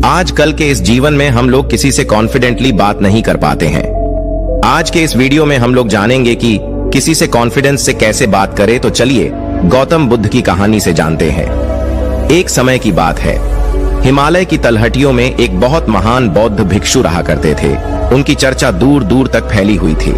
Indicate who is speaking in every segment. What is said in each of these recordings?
Speaker 1: आजकल के इस जीवन में हम लोग किसी से कॉन्फिडेंटली बात नहीं कर पाते हैं। आज के इस वीडियो में हम लोग जानेंगे कि किसी से कॉन्फिडेंस से कैसे बात करें। तो चलिए गौतम बुद्ध की कहानी से जानते हैं। एक समय की बात है, हिमालय की तलहटियों में एक बहुत महान बौद्ध भिक्षु रहा करते थे। उनकी चर्चा दूर दूर तक फैली हुई थी।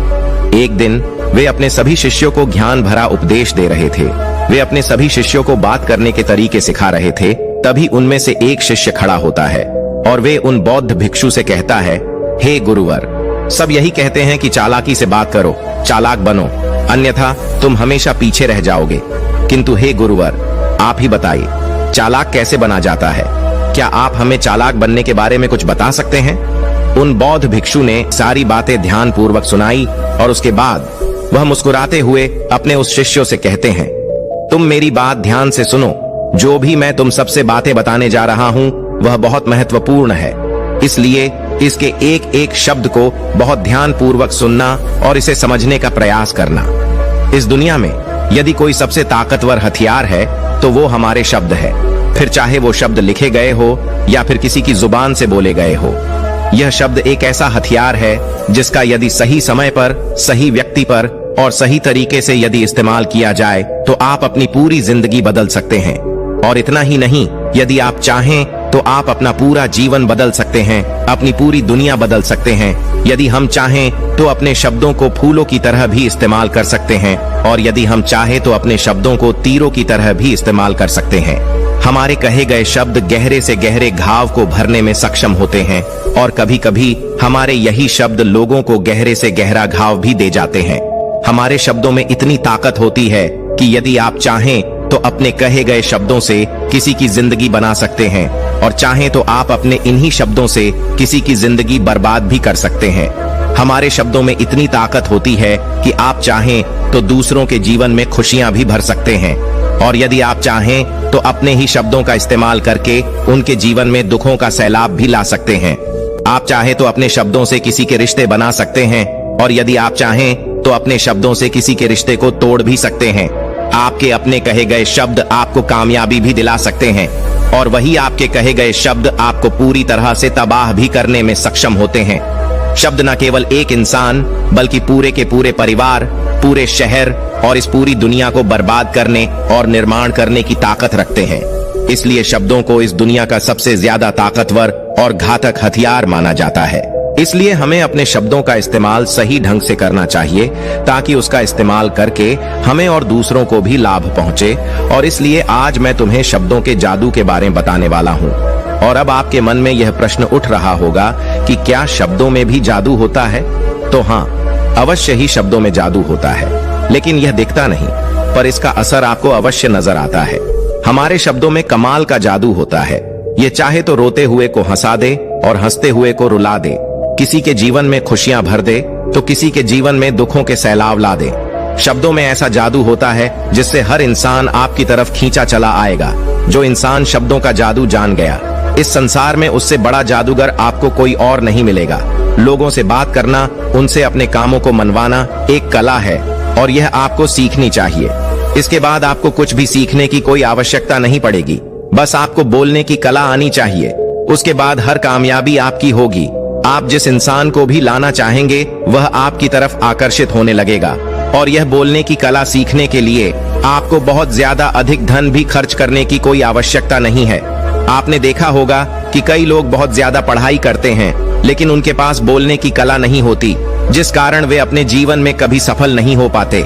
Speaker 1: एक दिन वे अपने सभी शिष्यों को ज्ञान भरा उपदेश दे रहे थे। वे अपने सभी शिष्यों को बात करने के तरीके सिखा रहे थे। तभी उनमें से एक शिष्य खड़ा होता है और वे उन बौद्ध भिक्षु से कहता है, हे गुरुवर, सब यही कहते हैं कि चालाकी से बात करो, चालाक बनो, अन्यथा तुम हमेशा पीछे रह जाओगे। किंतु हे गुरुवर, आप ही बताइए, चालाक कैसे बना जाता है? क्या आप हमें चालाक बनने के बारे में कुछ बता सकते हैं? उन बौद्ध भिक्षु ने सारी बातें ध्यान पूर्वक सुनाई और उसके बाद वह मुस्कुराते हुए अपने उस शिष्यों से कहते हैं, तुम मेरी बात ध्यान से सुनो। जो भी मैं तुम सबसे बातें बताने जा रहा हूं वह बहुत महत्वपूर्ण है, इसलिए इसके एक एक शब्द को बहुत ध्यान पूर्वक सुनना और इसे समझने का प्रयास करना। इस दुनिया में यदि कोई सबसे ताकतवर हथियार है तो वो हमारे शब्द है, फिर चाहे वो शब्द लिखे गए हो या फिर किसी की जुबान से बोले गए हो। यह शब्द एक ऐसा हथियार है जिसका यदि सही समय पर, सही व्यक्ति पर और सही तरीके से यदि इस्तेमाल किया जाए तो आप अपनी पूरी जिंदगी बदल सकते हैं। और इतना ही नहीं, यदि आप चाहें तो आप अपना पूरा जीवन बदल सकते हैं, अपनी पूरी दुनिया बदल सकते हैं। यदि हम चाहें तो अपने शब्दों को फूलों की तरह भी इस्तेमाल कर सकते हैं और यदि हम चाहें तो अपने शब्दों को तीरों की तरह भी इस्तेमाल कर सकते हैं। हमारे कहे गए शब्द गहरे से गहरे घाव को भरने में सक्षम होते हैं और कभी कभी हमारे यही शब्द लोगों को गहरे से गहरा घाव भी दे जाते हैं। हमारे शब्दों में इतनी ताकत होती है कि यदि आप चाहें तो अपने कहे गए शब्दों से किसी की जिंदगी बना सकते हैं और चाहें तो आप अपने इन्हीं शब्दों से किसी की जिंदगी बर्बाद भी कर सकते हैं। हमारे शब्दों में इतनी ताकत होती है कि आप चाहें तो दूसरों के जीवन में खुशियां भी भर सकते हैं और यदि आप चाहें तो अपने ही शब्दों का इस्तेमाल करके उनके जीवन में दुखों का सैलाब भी ला सकते हैं। आप चाहे तो अपने शब्दों से किसी के रिश्ते बना सकते हैं और यदि आप चाहें तो अपने शब्दों से किसी के रिश्ते को तोड़ भी सकते हैं। आपके अपने कहे गए शब्द आपको कामयाबी भी दिला सकते हैं और वही आपके कहे गए शब्द आपको पूरी तरह से तबाह भी करने में सक्षम होते हैं। शब्द न केवल एक इंसान बल्कि पूरे के पूरे परिवार, पूरे शहर और इस पूरी दुनिया को बर्बाद करने और निर्माण करने की ताकत रखते हैं। इसलिए शब्दों को इस दुनिया का सबसे ज्यादा ताकतवर और घातक हथियार माना जाता है। इसलिए हमें अपने शब्दों का इस्तेमाल सही ढंग से करना चाहिए ताकि उसका इस्तेमाल करके हमें और दूसरों को भी लाभ पहुंचे। और इसलिए आज मैं तुम्हें शब्दों के जादू के बारे में बताने वाला हूं। और अब आपके मन में यह प्रश्न उठ रहा होगा कि क्या शब्दों में भी जादू होता है? तो हाँ, अवश्य ही शब्दों में जादू होता है, लेकिन यह दिखता नहीं, पर इसका असर आपको अवश्य नजर आता है। हमारे शब्दों में कमाल का जादू होता है। ये चाहे तो रोते हुए को हंसा दे और हंसते हुए को रुला दे, किसी के जीवन में खुशियां भर दे तो किसी के जीवन में दुखों के सैलाब ला दे। शब्दों में ऐसा जादू होता है जिससे हर इंसान आपकी तरफ खींचा चला आएगा। जो इंसान शब्दों का जादू जान गया, इस संसार में उससे बड़ा जादूगर आपको कोई और नहीं मिलेगा। लोगों से बात करना, उनसे अपने कामों को मनवाना एक कला है और यह आपको सीखनी चाहिए। इसके बाद आपको कुछ भी सीखने की कोई आवश्यकता नहीं पड़ेगी, बस आपको बोलने की कला आनी चाहिए। उसके बाद हर कामयाबी आपकी होगी। आप जिस इंसान को भी लाना चाहेंगे वह आपकी तरफ आकर्षित होने लगेगा। और यह बोलने की कला सीखने के लिए आपको बहुत ज्यादा अधिक धन भी खर्च करने की कोई आवश्यकता नहीं है। आपने देखा होगा कि कई लोग बहुत ज्यादा पढ़ाई करते हैं लेकिन उनके पास बोलने की कला नहीं होती, जिस कारण वे अपने जीवन में कभी सफल नहीं हो पाते।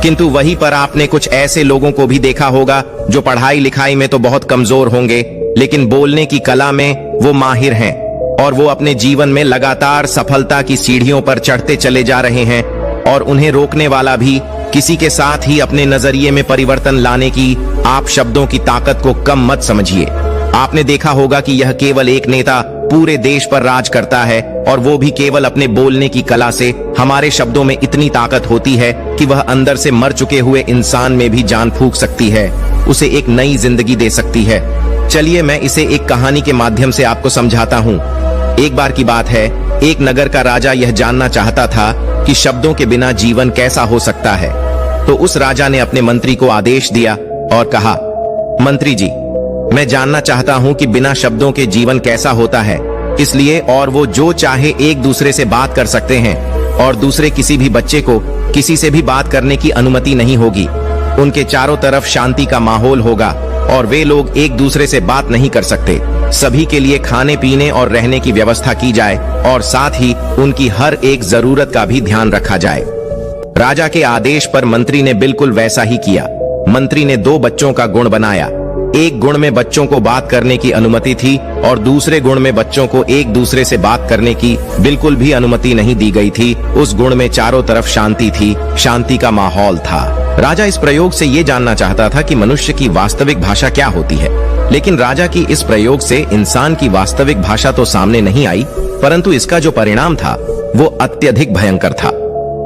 Speaker 1: किंतु वहीं पर आपने कुछ ऐसे लोगों को भी देखा होगा जो पढ़ाई लिखाई में तो बहुत कमजोर होंगे लेकिन बोलने की कला में वो माहिर हैं और वो अपने जीवन में लगातार सफलता की सीढ़ियों पर चढ़ते चले जा रहे हैं। और उन्हें रोकने वाला भी किसी के साथ ही अपने नजरिए में परिवर्तन लाने की आप शब्दों की ताकत को कम मत समझिए। आपने देखा होगा कि यह केवल एक नेता पूरे देश पर राज करता है और वो भी केवल अपने बोलने की कला से। हमारे शब्दों में इतनी ताकत होती है कि वह अंदर से मर चुके हुए इंसान में भी जान फूंक सकती है, उसे एक नई जिंदगी दे सकती है। चलिए मैं इसे एक कहानी के माध्यम से आपको समझाता हूँ। एक बार की बात है, एक नगर का राजा यह जानना चाहता था कि शब्दों के बिना जीवन कैसा हो सकता है। तो उस राजा ने अपने मंत्री को आदेश दिया और कहा, मंत्री जी, मैं जानना चाहता हूँ कि बिना शब्दों के जीवन कैसा होता है। इसलिए और वो जो चाहे एक दूसरे से बात कर सकते हैं और दूसरे किसी भी बच्चे को किसी से भी बात करने की अनुमति नहीं होगी। उनके चारों तरफ शांति का माहौल होगा और वे लोग एक दूसरे से बात नहीं कर सकते। सभी के लिए खाने पीने और रहने की व्यवस्था की जाए और साथ ही उनकी हर एक जरूरत का भी ध्यान रखा जाए। राजा के आदेश पर मंत्री ने बिल्कुल वैसा ही किया। मंत्री ने 2 बच्चों का गुण बनाया। एक गुण में बच्चों को बात करने की अनुमति थी और दूसरे गुण में बच्चों को एक दूसरे से बात करने की बिल्कुल भी अनुमति नहीं दी गई थी। उस गुण में चारों तरफ शांति थी, शांति का माहौल था। राजा इस प्रयोग से ये जानना चाहता था कि मनुष्य की वास्तविक भाषा क्या होती है, लेकिन राजा की इस प्रयोग से इंसान की वास्तविक भाषा तो सामने नहीं आई, परंतु इसका जो परिणाम था वो अत्यधिक भयंकर था।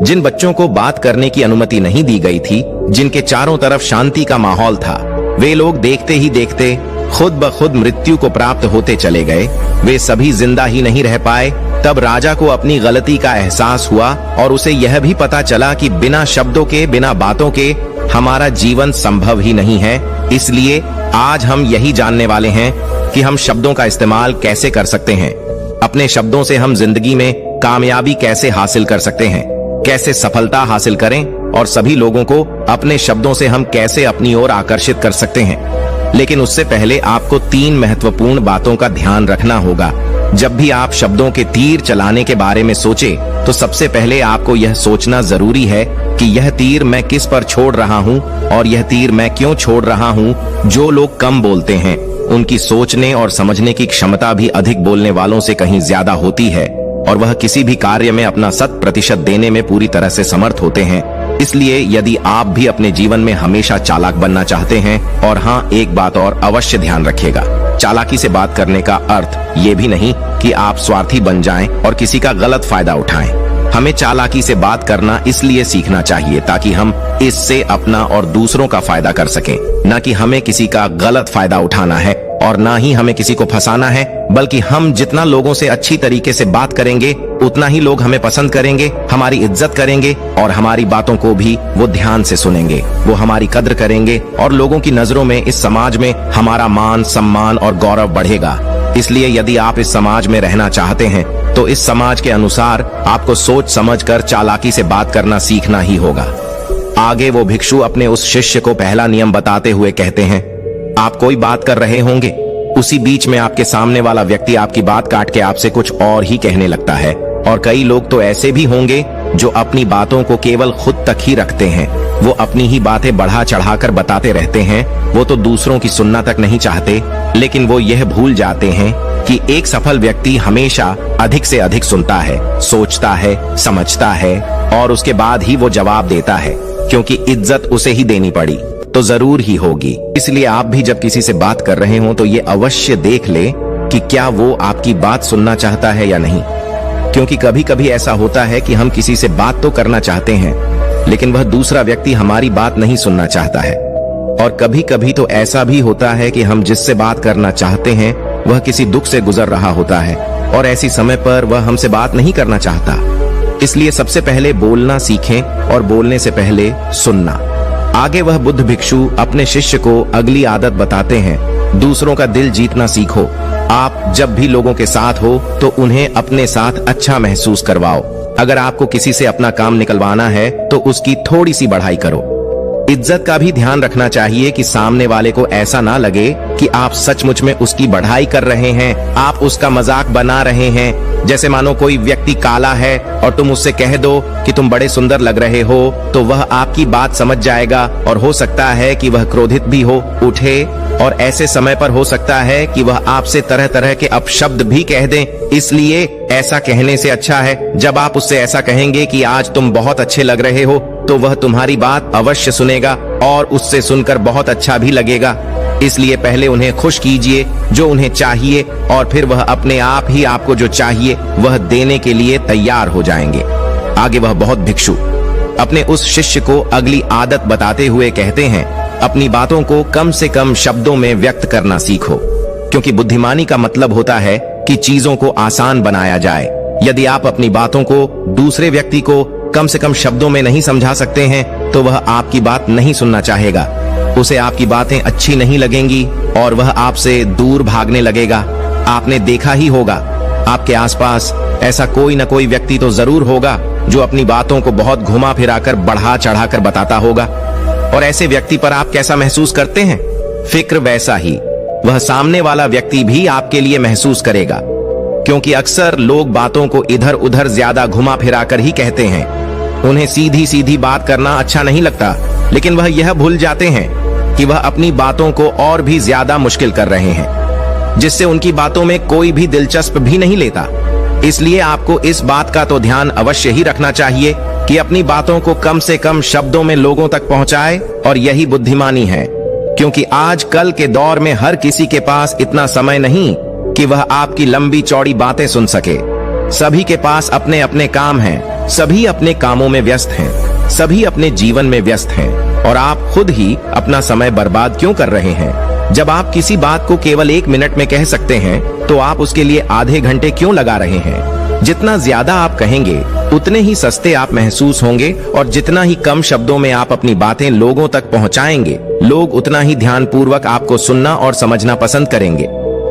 Speaker 1: जिन बच्चों को बात करने की अनुमति नहीं दी गई थी, जिनके चारों तरफ शांति का माहौल था, वे लोग देखते ही देखते खुद ब खुद मृत्यु को प्राप्त होते चले गए। वे सभी जिंदा ही नहीं रह पाए। तब राजा को अपनी गलती का एहसास हुआ और उसे यह भी पता चला कि बिना शब्दों के, बिना बातों के हमारा जीवन संभव ही नहीं है। इसलिए आज हम यही जानने वाले हैं कि हम शब्दों का इस्तेमाल कैसे कर सकते हैं। अपने शब्दों से हम जिंदगी में कामयाबी कैसे हासिल कर सकते हैं, कैसे सफलता हासिल करें और सभी लोगों को अपने शब्दों से हम कैसे अपनी ओर आकर्षित कर सकते हैं। लेकिन उससे पहले आपको 3 महत्वपूर्ण बातों का ध्यान रखना होगा। जब भी आप शब्दों के तीर चलाने के बारे में सोचें, तो सबसे पहले आपको यह सोचना जरूरी है कि यह तीर मैं किस पर छोड़ रहा हूँ और यह तीर मैं क्यों छोड़ रहा हूँ। जो लोग कम बोलते हैं, उनकी सोचने और समझने की क्षमता भी अधिक बोलने वालों से कहीं ज्यादा होती है और वह किसी भी कार्य में अपना 100% देने में पूरी तरह से समर्थ होते हैं। इसलिए यदि आप भी अपने जीवन में हमेशा चालाक बनना चाहते हैं, और हाँ, एक बात और अवश्य ध्यान रखिएगा, चालाकी से बात करने का अर्थ ये भी नहीं कि आप स्वार्थी बन जाएं और किसी का गलत फायदा उठाएं। हमें चालाकी से बात करना इसलिए सीखना चाहिए ताकि हम इससे अपना और दूसरों का फायदा कर सकें, न कि हमें किसी का गलत फायदा उठाना है और ना ही हमें किसी को फंसाना है। बल्कि हम जितना लोगों से अच्छी तरीके से बात करेंगे, उतना ही लोग हमें पसंद करेंगे, हमारी इज्जत करेंगे और हमारी बातों को भी वो ध्यान से सुनेंगे। वो हमारी कद्र करेंगे और लोगों की नजरों में इस समाज में हमारा मान, सम्मान और गौरव बढ़ेगा। इसलिए यदि आप इस समाज में रहना चाहते हैं, तो इस समाज के अनुसार आपको सोच समझकर चालाकी से बात करना सीखना ही होगा। आगे वो भिक्षु अपने उस शिष्य को पहला नियम बताते हुए कहते हैं, आप कोई बात कर रहे होंगे, उसी बीच में आपके सामने वाला व्यक्ति आपकी बात काट के आपसे कुछ और ही कहने लगता है। और कई लोग तो ऐसे भी होंगे जो अपनी बातों को केवल खुद तक ही रखते हैं। वो अपनी ही बातें बढ़ा चढ़ाकर बताते रहते हैं। वो तो दूसरों की सुनना तक नहीं चाहते, लेकिन वो यह भूल जाते हैं कि एक सफल व्यक्ति हमेशा अधिक से अधिक सुनता है, सोचता है, समझता है और उसके बाद ही वो जवाब देता है, क्योंकि इज्जत उसे ही देनी पड़ी तो जरूर ही होगी। इसलिए आप भी जब किसी से बात कर रहे हो तो ये अवश्य देख ले कि क्या वो आपकी बात सुनना चाहता है या नहीं। क्योंकि कभी कभी ऐसा होता है कि हम किसी से बात तो करना चाहते हैं, लेकिन वह दूसरा व्यक्ति हमारी बात नहीं सुनना चाहता है। और कभी कभी तो ऐसा भी होता है कि हम जिससे बात करना चाहते हैं वह किसी दुख से गुजर रहा होता है और ऐसी समय पर वह हमसे बात नहीं करना चाहता। इसलिए सबसे पहले बोलना सीखें और बोलने से पहले सुनना। आगे वह बुद्ध भिक्षु अपने शिष्य को अगली आदत बताते हैं, दूसरों का दिल जीतना सीखो। आप जब भी लोगों के साथ हो तो उन्हें अपने साथ अच्छा महसूस करवाओ। अगर आपको किसी से अपना काम निकलवाना है तो उसकी थोड़ी सी बढ़ाई करो। इज्जत का भी ध्यान रखना चाहिए कि सामने वाले को ऐसा ना लगे कि आप सचमुच में उसकी बढ़ाई कर रहे हैं, आप उसका मजाक बना रहे हैं। जैसे मानो कोई व्यक्ति काला है और तुम उससे कह दो कि तुम बड़े सुंदर लग रहे हो, तो वह आपकी बात समझ जाएगा और हो सकता है कि वह क्रोधित भी हो उठे, और ऐसे समय पर हो सकता है कि वह आपसे तरह तरह के अपशब्द भी कह दें। इसलिए ऐसा कहने से अच्छा है जब आप उससे ऐसा कहेंगे कि आज तुम बहुत अच्छे लग रहे हो, तो वह तुम्हारी बात अवश्य सुनेगा और उससे सुनकर बहुत अच्छा भी लगेगा। इसलिए पहले उन्हें खुश कीजिए जो उन्हें चाहिए और फिर वह अपने आप ही आपको जो चाहिए वह देने के लिए तैयार हो जाएंगे। आगे वह बहुत भिक्षु अपने उस शिष्य को अगली आदत बताते हुए कहते हैं, अपनी बातों को कम से कम शब्दों में व्यक्त करना सीखो, क्योंकि बुद्धिमानी का मतलब होता है कि चीजों को आसान बनाया जाए। यदि आप अपनी बातों को दूसरे व्यक्ति को कम से कम शब्दों में नहीं समझा सकते हैं तो वह आपकी बात नहीं सुनना चाहेगा। उसे आपकी बातें अच्छी नहीं लगेंगी और वह आपसे दूर भागने लगेगा। आपने देखा ही होगा, आपके आसपास ऐसा कोई न कोई व्यक्ति तो जरूर होगा जो अपनी बातों को बहुत घुमा फिराकर बढ़ा चढ़ाकर बताता होगा। और ऐसे व्यक्ति पर आप कैसा महसूस करते हैं? फिक्र वैसा ही वह सामने वाला व्यक्ति भी आपके लिए महसूस करेगा, क्योंकि अक्सर लोग बातों को इधर उधर ज्यादा घुमा फिराकर ही कहते हैं। उन्हें सीधी सीधी बात करना अच्छा नहीं लगता, लेकिन वह यह भूल जाते हैं कि वह अपनी बातों को और भी ज्यादा मुश्किल कर रहे हैं, जिससे उनकी बातों में कोई भी दिलचस्प भी नहीं लेता। इसलिए आपको इस बात का तो ध्यान अवश्य ही रखना चाहिए कि अपनी बातों को कम से कम शब्दों में लोगों तक पहुंचाए, और यही बुद्धिमानी है। क्योंकि आज कल के दौर में हर किसी के पास इतना समय नहीं कि वह आपकी लंबी चौड़ी बातें सुन सके। सभी के पास अपने अपने काम हैं, सभी अपने कामों में व्यस्त हैं, सभी अपने जीवन में व्यस्त हैं, और आप खुद ही अपना समय बर्बाद क्यों कर रहे हैं? जब आप किसी बात को केवल 1 मिनट में कह सकते हैं, तो आप उसके लिए आधे घंटे क्यों लगा रहे हैं? जितना ज्यादा आप कहेंगे उतने ही सस्ते आप महसूस होंगे, और जितना ही कम शब्दों में आप अपनी बातें लोगों तक पहुंचाएंगे, लोग उतना ही ध्यानपूर्वक आपको सुनना और समझना पसंद करेंगे।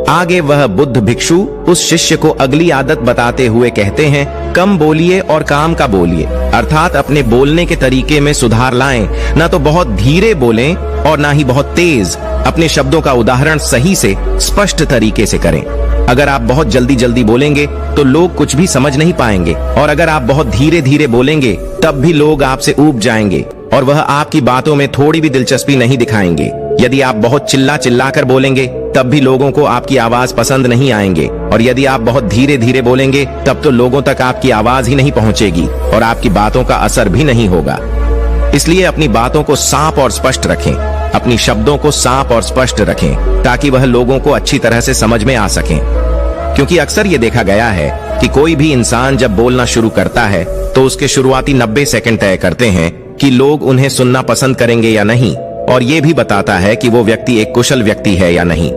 Speaker 1: आगे वह बुद्ध भिक्षु उस शिष्य को अगली आदत बताते हुए कहते हैं, कम बोलिए और काम का बोलिए। अर्थात अपने बोलने के तरीके में सुधार लाएं, ना तो बहुत धीरे बोलें और ना ही बहुत तेज। अपने शब्दों का उदाहरण सही से स्पष्ट तरीके से करें। अगर आप बहुत जल्दी जल्दी बोलेंगे तो लोग कुछ भी समझ नहीं पाएंगे, और अगर आप बहुत धीरे धीरे बोलेंगे तब भी लोग आपसे ऊब जाएंगे और वह आपकी बातों में थोड़ी भी दिलचस्पी नहीं दिखाएंगे। यदि आप बहुत चिल्ला चिल्ला कर बोलेंगे तब भी लोगों को आपकी आवाज पसंद नहीं आएंगे, और यदि आप बहुत धीरे धीरे बोलेंगे तब तो लोगों तक आपकी आवाज ही नहीं पहुंचेगी और आपकी बातों का असर भी नहीं होगा। इसलिए अपनी बातों को साफ और स्पष्ट रखें, अपनी शब्दों को साफ और स्पष्ट रखें, ताकि वह लोगों को अच्छी तरह से समझ में आ सकें। क्योंकि अक्सर ये देखा गया है कि कोई भी इंसान जब बोलना शुरू करता है तो उसके शुरुआती 90 सेकंड तय करते हैं कि लोग उन्हें सुनना पसंद करेंगे या नहीं, और ये भी बताता है कि वो व्यक्ति एक कुशल व्यक्ति है या नहीं।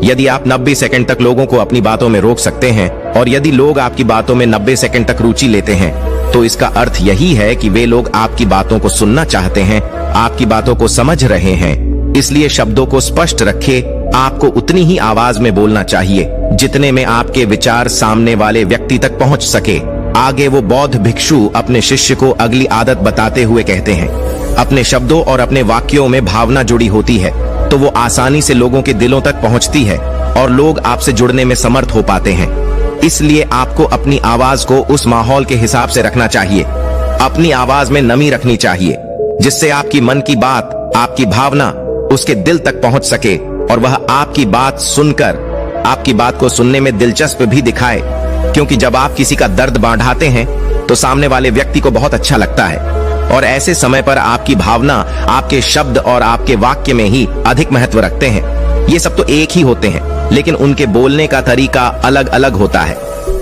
Speaker 1: यदि आप 90 सेकंड तक लोगों को अपनी बातों में रोक सकते हैं, और यदि लोग आपकी बातों में 90 सेकंड तक रुचि लेते हैं, तो इसका अर्थ यही है कि वे लोग आपकी बातों को सुनना चाहते हैं, आपकी बातों को समझ रहे हैं। इसलिए शब्दों को स्पष्ट रखें। आपको उतनी ही आवाज में बोलना चाहिए जितने में आपके विचार सामने वाले व्यक्ति तक पहुंच सके। आगे वो बौद्ध भिक्षु अपने शिष्य को अगली आदत बताते हुए कहते हैं, अपने शब्दों और अपने वाक्यों में भावना जुड़ी होती है तो वो आसानी से लोगों के दिलों तक पहुंचती है और लोग आपसे जुड़ने में समर्थ हो पाते हैं। इसलिए आपको अपनी आवाज को उस माहौल के हिसाब से रखना चाहिए। अपनी आवाज में नमी रखनी चाहिए, जिससे आपकी मन की बात, आपकी भावना उसके दिल तक पहुंच सके और वह आपकी बात सुनकर आपकी बात को सुनने में दिलचस्प भी दिखाए। क्योंकि जब आप किसी का दर्द बांटाते हैं तो सामने वाले व्यक्ति को बहुत अच्छा लगता है, और ऐसे समय पर आपकी भावना आपके शब्द और आपके वाक्य में ही अधिक महत्व रखते हैं। ये सब तो एक ही होते हैं, लेकिन उनके बोलने का तरीका अलग अलग होता है।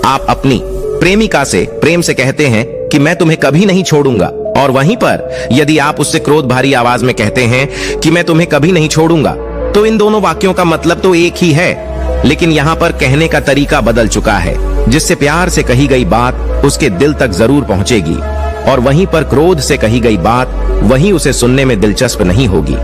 Speaker 1: आप अपनी प्रेमिका से प्रेम से कहते हैं कि मैं तुम्हें कभी नहीं छोड़ूंगा, और वहीं पर यदि आप उससे क्रोध भरी आवाज में कहते हैं कि मैं तुम्हें कभी नहीं छोड़ूंगा, तो इन दोनों वाक्यों का मतलब तो एक ही है, लेकिन यहाँ पर कहने का तरीका बदल चुका है, जिससे प्यार से कही गई बात उसके दिल तक जरूर पहुंचेगी, और वहीं पर क्रोध से कही गई बात वहीं उसे सुनने में दिलचस्प नहीं होगी।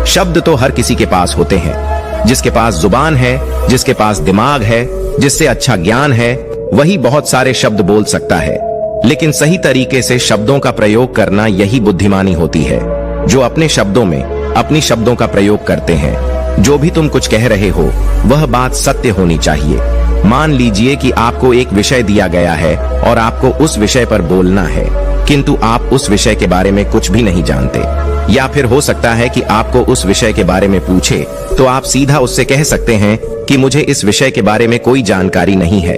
Speaker 1: शब्द तो हर किसी के पास होते हैं। जिसके पास जुबान है, जिसके पास दिमाग है, जिससे अच्छा ज्ञान है, वही बहुत सारे शब्द बोल सकता है। लेकिन सही तरीके से शब्दों का प्रयोग करना यही बुद्धिमानी होती है। जो अपने शब्दों में अपनी शब्दों का प्रयोग करते हैं, जो भी तुम कुछ कह रहे हो वह बात सत्य होनी चाहिए। मान लीजिए कि आपको एक विषय दिया गया है और आपको उस विषय पर बोलना है, किंतु आप उस विषय के बारे में कुछ भी नहीं जानते, या फिर हो सकता है कि आपको उस विषय के बारे में पूछे तो आप सीधा उससे कह सकते हैं कि मुझे इस विषय के बारे में कोई जानकारी नहीं है।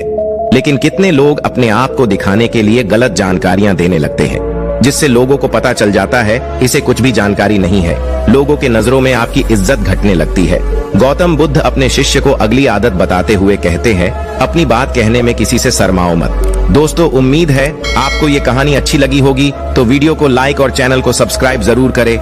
Speaker 1: लेकिन कितने लोग अपने आप को दिखाने के लिए गलत जानकारियां देने लगते हैं, जिससे लोगों को पता चल जाता है इसे कुछ भी जानकारी नहीं है। लोगों के नजरों में आपकी इज्जत घटने लगती है। गौतम बुद्ध अपने शिष्य को अगली आदत बताते हुए कहते हैं, अपनी बात कहने में किसी से शर्माओ मत। दोस्तों, उम्मीद है आपको ये कहानी अच्छी लगी होगी, तो वीडियो को लाइक और चैनल को सब्सक्राइब जरूर करें।